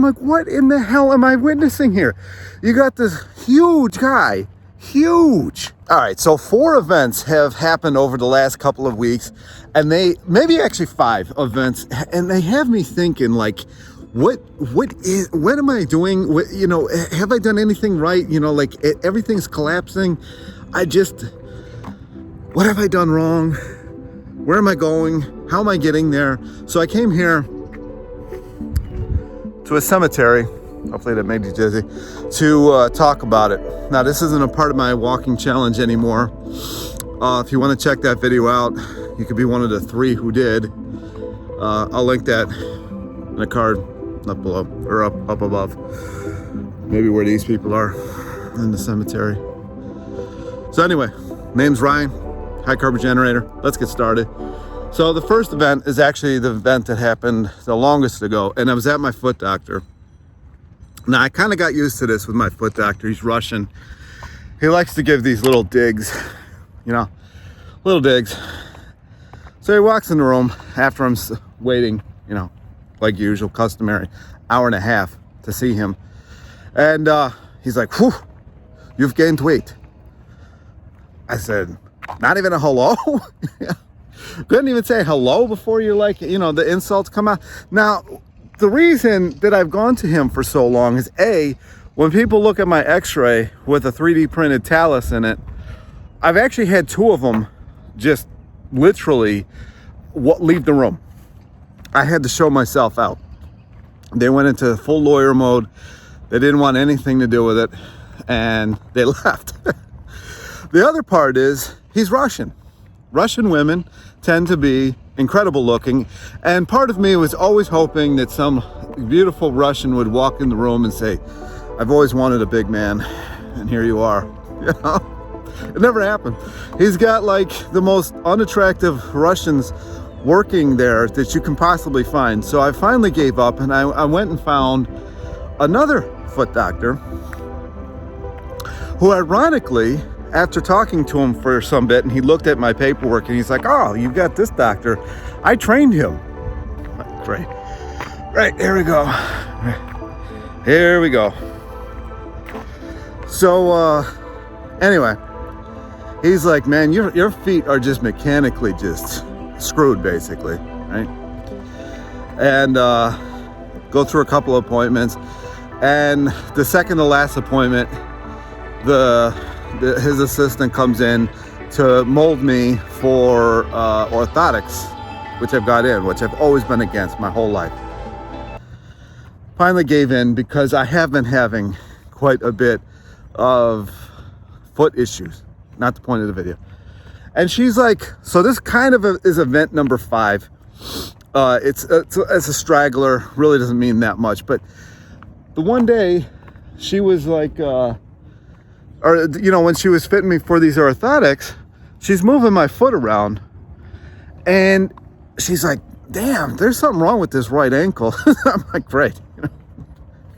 I'm like, what in the hell am I witnessing here? You got this huge guy, huge. All right, so 4 events have happened over the last couple of weeks, and maybe actually 5 events, and they have me thinking, like, what am I doing? Have I done anything right? Like everything's collapsing. What have I done wrong? Where am I going? How am I getting there? So I came here to a cemetery, hopefully that made you dizzy, to talk about it. Now, this isn't a part of my walking challenge anymore. If you want to check that video out, you could be one of the 3 who did. I'll link that in a card up below, or up above. Maybe where these people are in the cemetery. So anyway, name's Ryan, high carb generator. Let's get started. So the first event is actually the event that happened the longest ago, and I was at my foot doctor. Now, I kind of got used to this with my foot doctor. He's Russian. He likes to give these little digs, little digs. So he walks in the room after I'm waiting, like usual, customary, hour and a half to see him. And he's like, whew, you've gained weight. I said, not even a hello? Couldn't even say hello before you're like, the insults come out. Now, the reason that I've gone to him for so long is when people look at my x-ray with a 3D printed talus in it, I've actually had 2 of them just literally leave the room. I had to show myself out. They went into full lawyer mode. They didn't want anything to do with it, and they left. The other part is he's Russian. Russian women tend to be incredible looking, and part of me was always hoping that some beautiful Russian would walk in the room and say, I've always wanted a big man, and here you are. It never happened. He's got like the most unattractive Russians working there that you can possibly find. So I finally gave up, and I went and found another foot doctor who, ironically, after talking to him for some bit, and he looked at my paperwork, and he's like, oh, you got this doctor. I trained him. Great. Right, here we go. Here we go. So, anyway, he's like, man, your feet are just mechanically just screwed, basically, right? And go through a couple of appointments, and the second to last appointment, his assistant comes in to mold me for orthotics, which I've got in, which I've always been against my whole life. Finally gave in because I have been having quite a bit of foot issues. Not the point of the video. And she's like, so this kind of is event number 5. It's a straggler, really doesn't mean that much. But the one day she was like, when she was fitting me for these orthotics, she's moving my foot around, and she's like, damn, there's something wrong with this right ankle. I'm like, great.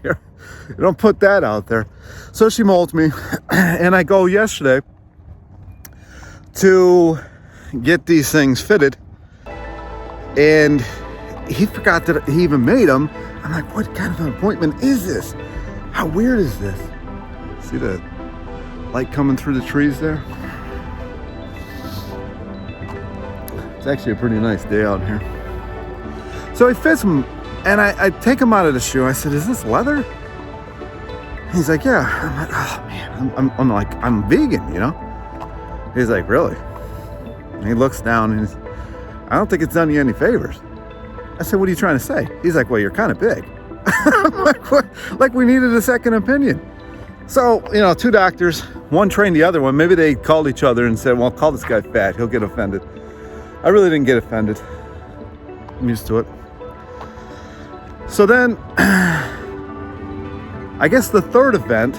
Here, you don't put that out there. So she molds me, and I go yesterday to get these things fitted, and he forgot that he even made them. I'm like, what kind of an appointment is this? How weird is this? See the light coming through the trees there? It's actually a pretty nice day out here. So he fits them, and I take him out of the shoe. I said, is this leather? He's like, yeah. I'm like, oh man, I'm like, I'm vegan, He's like, really? And he looks down, and he's, I don't think it's done you any favors. I said, what are you trying to say? He's like, well, you're kind of big. I'm like, what? Like we needed a second opinion. So, 2 doctors, one trained the other one. Maybe they called each other and said, well, call this guy fat. He'll get offended. I really didn't get offended. I'm used to it. So then, I guess the third event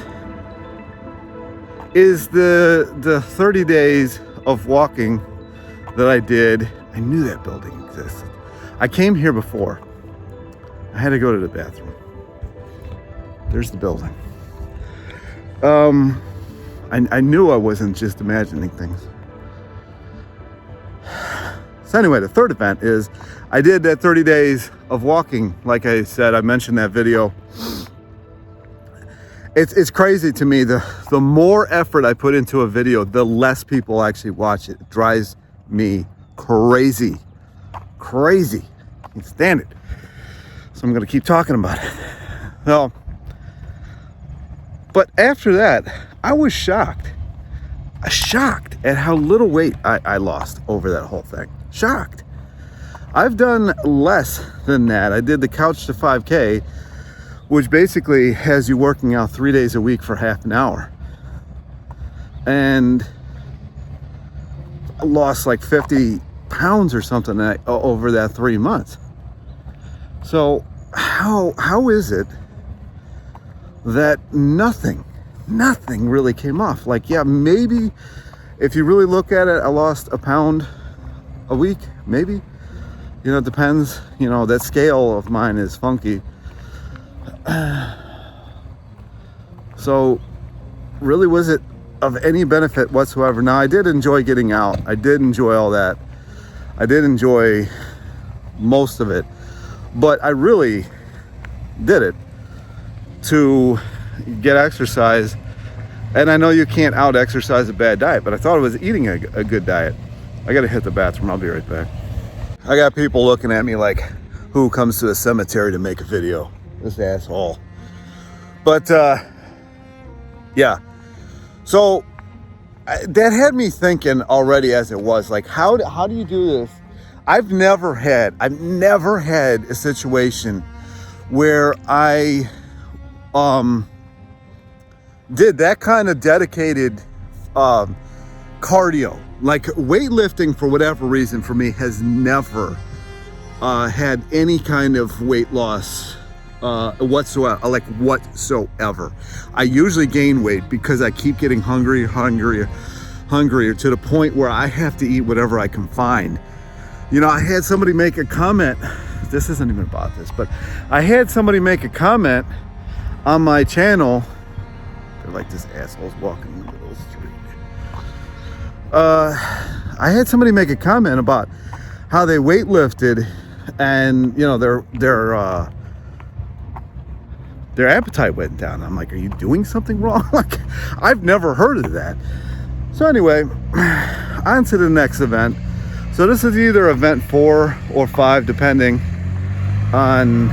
is the 30 days of walking that I did. I knew that building existed. I came here before. I had to go to the bathroom. There's the building. I knew I wasn't just imagining things. So anyway, the third event is I did that 30 days of walking. Like I said, I mentioned that video. It's crazy to me. The more effort I put into a video, the less people actually watch it. It drives me crazy. Crazy. I can't stand it. So I'm going to keep talking about it. So, but after that, I was shocked. Shocked at how little weight I lost over that whole thing. Shocked. I've done less than that. I did the Couch to 5K, which basically has you working out 3 days a week for half an hour. And I lost like 50 pounds or something over that 3 months. So how is it that nothing really came off? Like, yeah, maybe if you really look at it, I lost a pound a week, maybe. You know, it depends. You know, that scale of mine is funky. So really, was it of any benefit whatsoever? Now, I did enjoy getting out. I did enjoy all that. I did enjoy most of it, but I really did it to get exercise. And I know you can't out exercise a bad diet, but I thought it was eating a good diet. I gotta hit the bathroom. I'll be right back. I got people looking at me like, who comes to a cemetery to make a video? This asshole. But yeah, so that had me thinking already as it was, like, how do you do this? I've never had a situation where I did that kind of dedicated cardio. Like, weightlifting, for whatever reason, for me has never had any kind of weight loss whatsoever. I usually gain weight because I keep getting hungrier to the point where I have to eat whatever I can find. You know, I had somebody make a comment. This isn't even about this, but I had somebody make a comment on my channel. They're like, this asshole's walking in the middle of the street. I had somebody make a comment about how they weightlifted, and you know, their appetite went down. I'm like, are you doing something wrong? Like, I've never heard of that. So anyway, on to the next event. So this is either event 4 or 5, depending on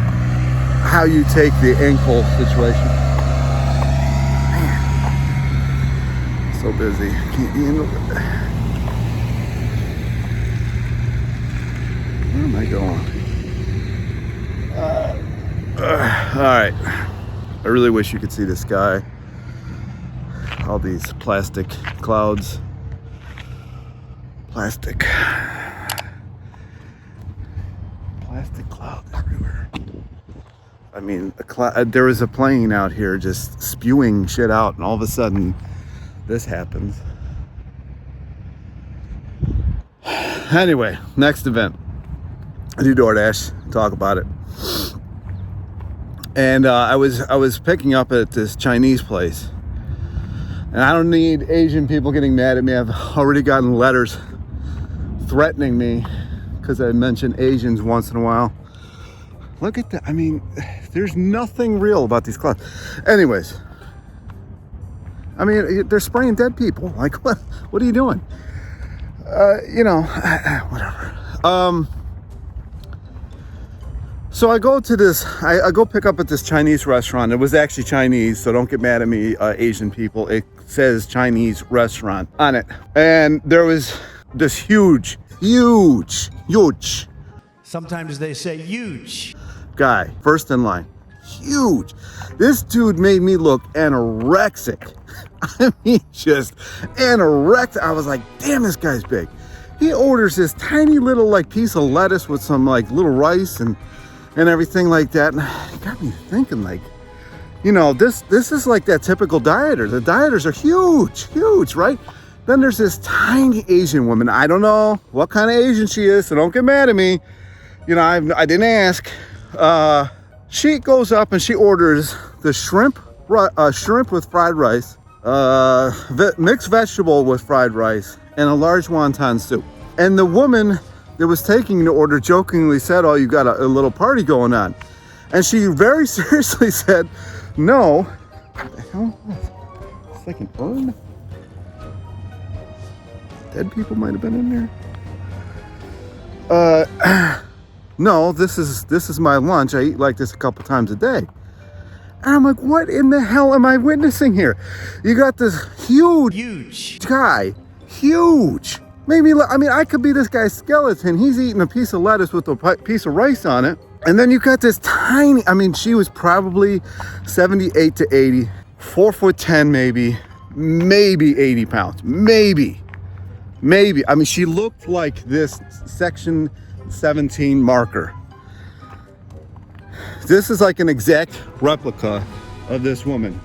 how you take the ankle situation. Man, so busy, can't handle it. Where am I going? All right. I really wish you could see the sky. All these plastic clouds. Plastic clouds everywhere. I mean, there was a plane out here just spewing shit out, and all of a sudden, this happens. Anyway, next event. I do DoorDash, talk about it. And I was picking up at this Chinese place. And I don't need Asian people getting mad at me. I've already gotten letters threatening me because I mention Asians once in a while. Look at that. I mean, there's nothing real about these clouds. Anyways, I mean, they're spraying dead people. Like, what are you doing? You know, whatever. So I go to this, I go pick up at this Chinese restaurant. It was actually Chinese, so don't get mad at me, Asian people. It says Chinese restaurant on it. And there was this huge, sometimes they say huge guy, first in line. Huge. This dude made me look anorexic. I mean, just anorexic. I was like, damn, this guy's big. He orders this tiny little like piece of lettuce with some like little rice and everything like that. And it got me thinking, like, you know, this is like that typical dieter. The dieters are huge, right? Then there's this tiny Asian woman. I don't know what kind of Asian she is, so don't get mad at me. You know, I didn't ask. She goes up and she orders the shrimp with fried rice, mixed vegetable with fried rice, and a large wonton soup. And the woman that was taking the order jokingly said, oh, you got a little party going on. And she very seriously said, no. What the hell? It's like an urn? Dead people might have been in there. No, this is my lunch. I eat like this a couple times a day. And I'm like, what in the hell am I witnessing here? You got this huge guy, huge. Maybe, I mean, I could be this guy's skeleton. He's eating a piece of lettuce with a piece of rice on it. And then you got this tiny, I mean, she was probably 78 to 80, 4'10", maybe 80 pounds, maybe. I mean, she looked like this section 17 marker. This is like an exact replica of this woman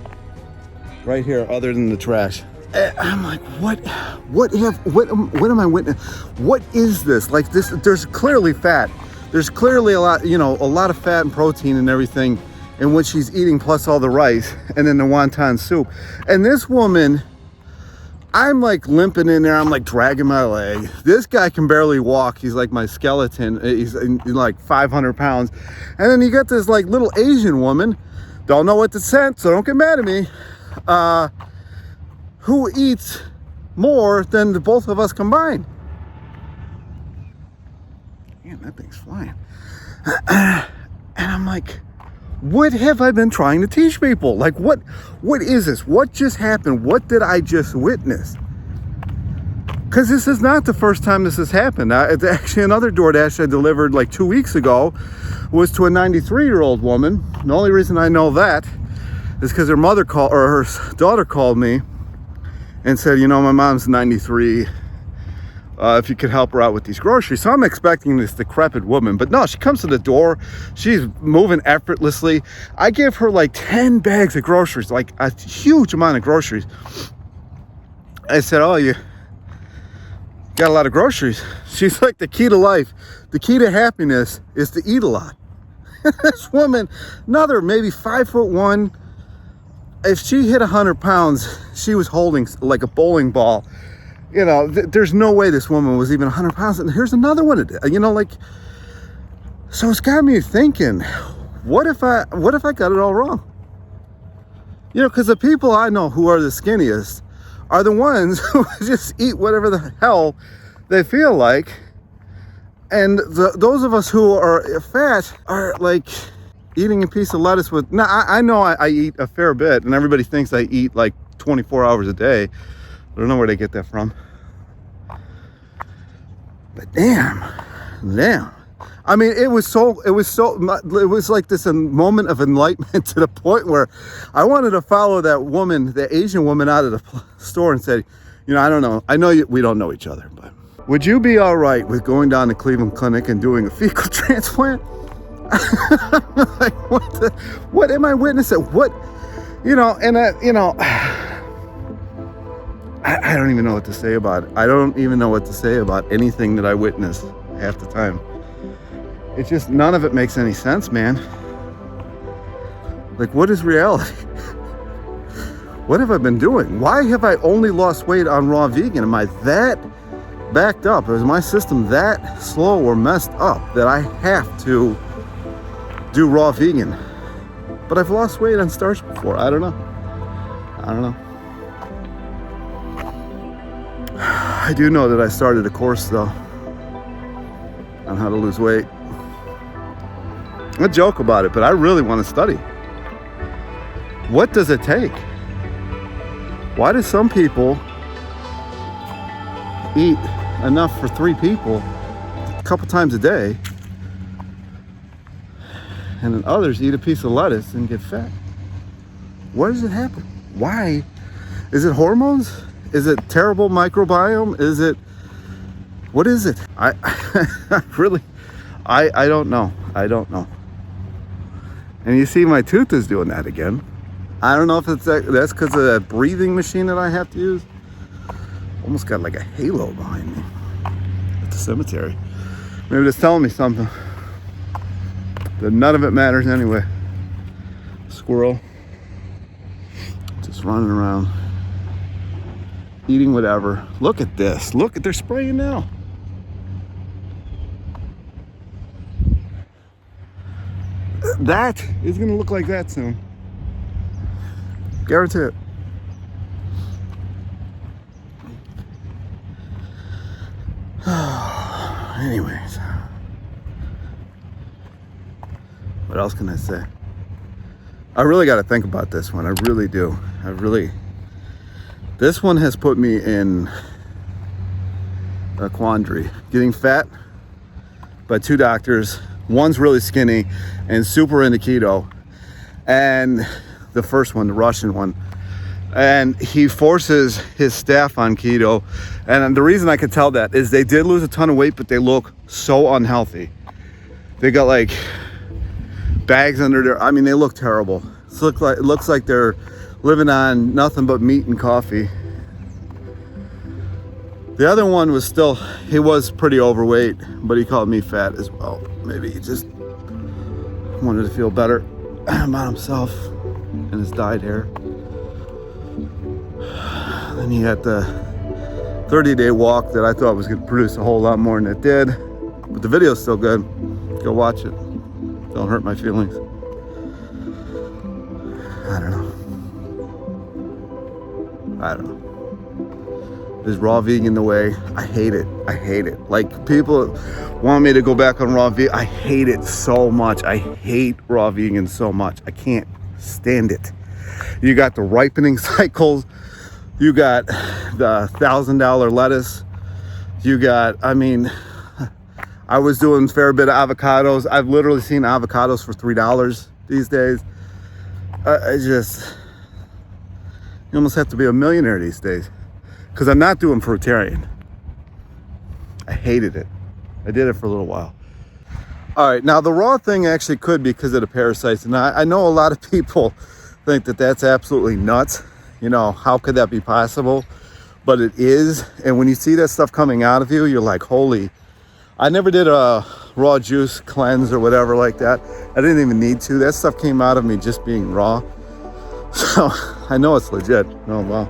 right here, other than the trash. I'm like, what am I witnessing? What is this? Like this, there's clearly fat. There's clearly a lot of fat and protein and everything in what she's eating, plus all the rice and then the wonton soup. And this woman, I'm like limping in there. I'm like dragging my leg. This guy can barely walk. He's like my skeleton. He's like 500 pounds. And then you got this like little Asian woman. Don't know what to say, so don't get mad at me. Who eats more than the both of us combined? Damn, that thing's flying. And I'm like, what have I been trying to teach people? Like, what is this? What just happened? What did I just witness? Because this is not the first time this has happened. It's actually another DoorDash I delivered like 2 weeks ago was to a 93-year-old woman. The only reason I know that is because her daughter called me and said, you know, my mom's 93. If you could help her out with these groceries. So I'm expecting this decrepit woman, but no, she comes to the door. She's moving effortlessly. I give her like 10 bags of groceries, like a huge amount of groceries. I said, oh, you got a lot of groceries. She's like, the key to life, the key to happiness is to eat a lot. This woman, another maybe 5'1". If she hit 100 pounds, she was holding like a bowling ball. You know, there's no way this woman was even 100 pounds. And here's another one, you know, like, so it's got me thinking, what if I got it all wrong? You know, because the people I know who are the skinniest are the ones who just eat whatever the hell they feel like. And those of us who are fat are like eating a piece of lettuce with, now I know I eat a fair bit and everybody thinks I eat like 24 hours a day. I don't know where they get that from. But damn. I mean, it was like this moment of enlightenment to the point where I wanted to follow that woman, the Asian woman, out of the store and say, you know, I don't know. I know we don't know each other, but would you be all right with going down to Cleveland Clinic and doing a fecal transplant? Like, what am I witnessing? What, you know, and you know, I don't even know what to say about it. I don't even know what to say about anything that I witness half the time. It's just, none of it makes any sense, man. Like, what is reality? What have I been doing? Why have I only lost weight on raw vegan? Am I that backed up? Is my system that slow or messed up that I have to do raw vegan? But I've lost weight on starch before. I don't know. I do know that I started a course though on how to lose weight. I joke about it, but I really want to study. What does it take? Why do some people eat enough for 3 people a couple times a day, and then others eat a piece of lettuce and get fat? Why does it happen? Why? Is it hormones? Is it terrible microbiome? Is it, what is it? I really don't know. I don't know. And you see my tooth is doing that again. I don't know if that's because of that breathing machine that I have to use. Almost got like a halo behind me at the cemetery. Maybe it's telling me something. That none of it matters anyway. Squirrel. Just running around. Eating whatever. Look at this. Look, they're spraying now. That is gonna look like that soon. Guarantee it. Anyways, what else can I say? I really got to think about this one. I really do. This one has put me in a quandary. Getting fat by 2 doctors. One's really skinny and super into keto, and the first one, the Russian one, and he forces his staff on keto. And the reason I could tell that is they did lose a ton of weight, but they look so unhealthy. They got like bags under their, I mean, they look terrible. It looks like they're living on nothing but meat and coffee. The other one was still, he was pretty overweight, but he called me fat as well. Maybe he just wanted to feel better about himself and his dyed hair. Then he had the 30-day walk that I thought was going to produce a whole lot more than it did. But the video's still good. Go watch it. Don't hurt my feelings. I don't know. Is raw vegan the way? I hate it. Like, people want me to go back on raw vegan. I hate it so much. I hate raw vegan so much. I can't stand it. You got the ripening cycles. You got the $1,000 lettuce. You got, I mean, I was doing a fair bit of avocados. I've literally seen avocados for $3 these days. You almost have to be a millionaire these days. Because I'm not doing fruitarian. I hated it. I did it for a little while. All right, now the raw thing actually could be because of the parasites. And I know a lot of people think that that's absolutely nuts. You know, how could that be possible? But it is. And when you see that stuff coming out of you, you're like, holy. I never did a raw juice cleanse or whatever like that. I didn't even need to. That stuff came out of me just being raw. So I know it's legit. Oh, wow.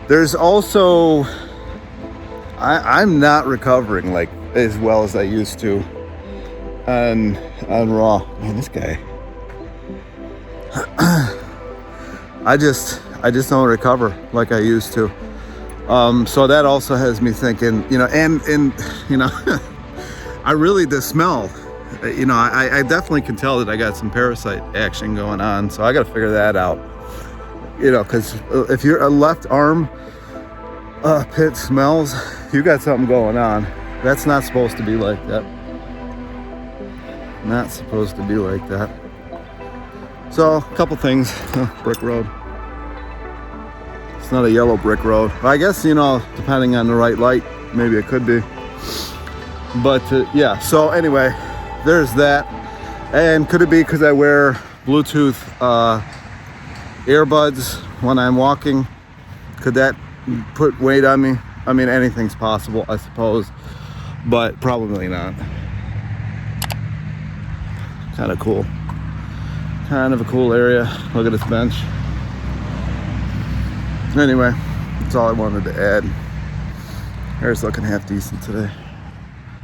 There's also, I'm not recovering like as well as I used to on raw. Man, this guy. I just don't recover like I used to. So that also has me thinking, you know, and you know, I really, the smell, you know, I definitely can tell that I got some parasite action going on. So I got to figure that out. You know, because if your left arm pit smells, you got something going on. That's not supposed to be like that. Not supposed to be like that. So, a couple things. Brick road. It's not a yellow brick road. I guess, you know, depending on the right light, maybe it could be. But, yeah. So, anyway, there's that. And could it be because I wear Bluetooth earbuds when I'm walking? Could that put weight on me? I mean, anything's possible, I suppose, but probably not. Kind of cool. Kind of a cool area. Look at this bench. Anyway, that's all I wanted to add. Hair's looking half decent today.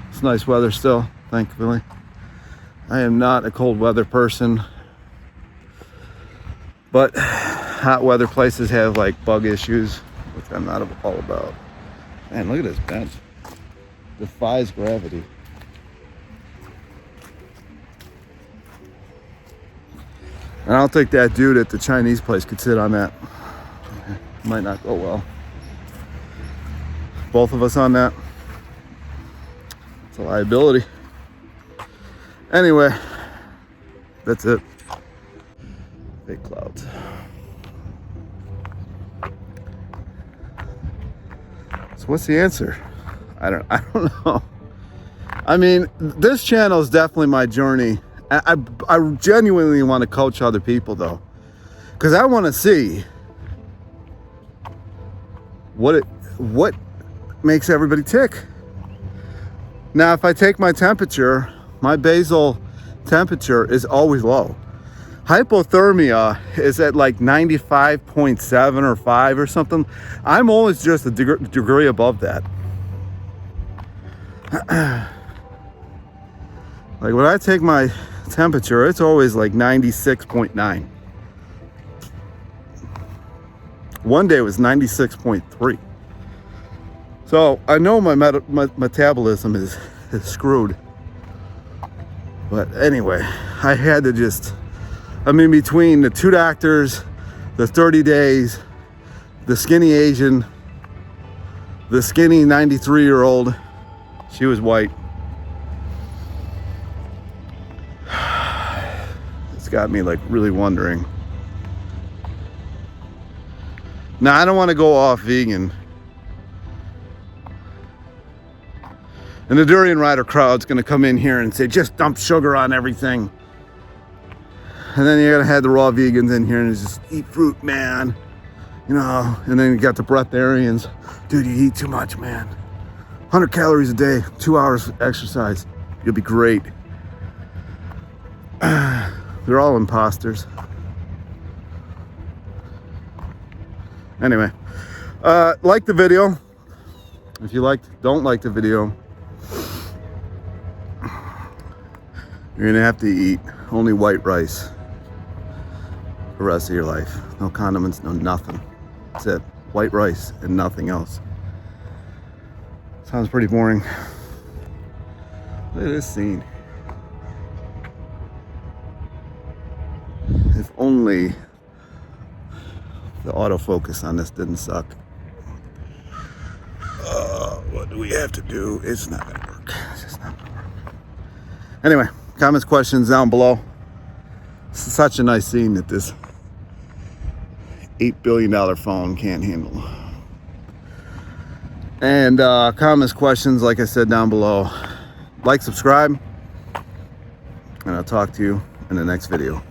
It's nice weather still, thankfully. I am not a cold weather person, but hot weather places have like bug issues, which I'm not all about. Man, look at this bench. Defies gravity. And I don't think that dude at the Chinese place could sit on that. Might not go well. Both of us on that. It's a liability. Anyway, that's it. Big clouds. So what's the answer? I don't know. I mean, this channel is definitely my journey. I genuinely want to coach other people though, because I want to see what makes everybody tick. Now, if I take my temperature, my basal temperature is always low. Hypothermia is at like 95.7 or 5 or something. I'm always just a degree above that. Like when I take my temperature, it's always like 96.9. One day it was 96.3. So I know my metabolism is screwed. But anyway, I had to just, I mean, between the 2 doctors, the 30 days, the skinny Asian, the skinny 93-year-old, she was white. It's got me like really wondering. Now, I don't want to go off vegan. And the Durianrider crowd's going to come in here and say, just dump sugar on everything. And then you're going to have the raw vegans in here and just eat fruit, man. You know, and then you got the breatharians. Dude, you eat too much, man. 100 calories a day, 2 hours exercise. You'll be great. They're all imposters. Anyway, like the video. If you don't like the video, you're gonna have to eat only white rice the rest of your life. No condiments, no nothing. That's it. White rice and nothing else. Sounds pretty boring. Look at this scene. If only the autofocus on this didn't suck. What do we have to do? It's not gonna work. It's just not gonna work. Anyway, comments, questions down below. It's such a nice scene that this $8 billion phone can't handle. And comments, questions, like I said, down below. Like, subscribe, and I'll talk to you in the next video.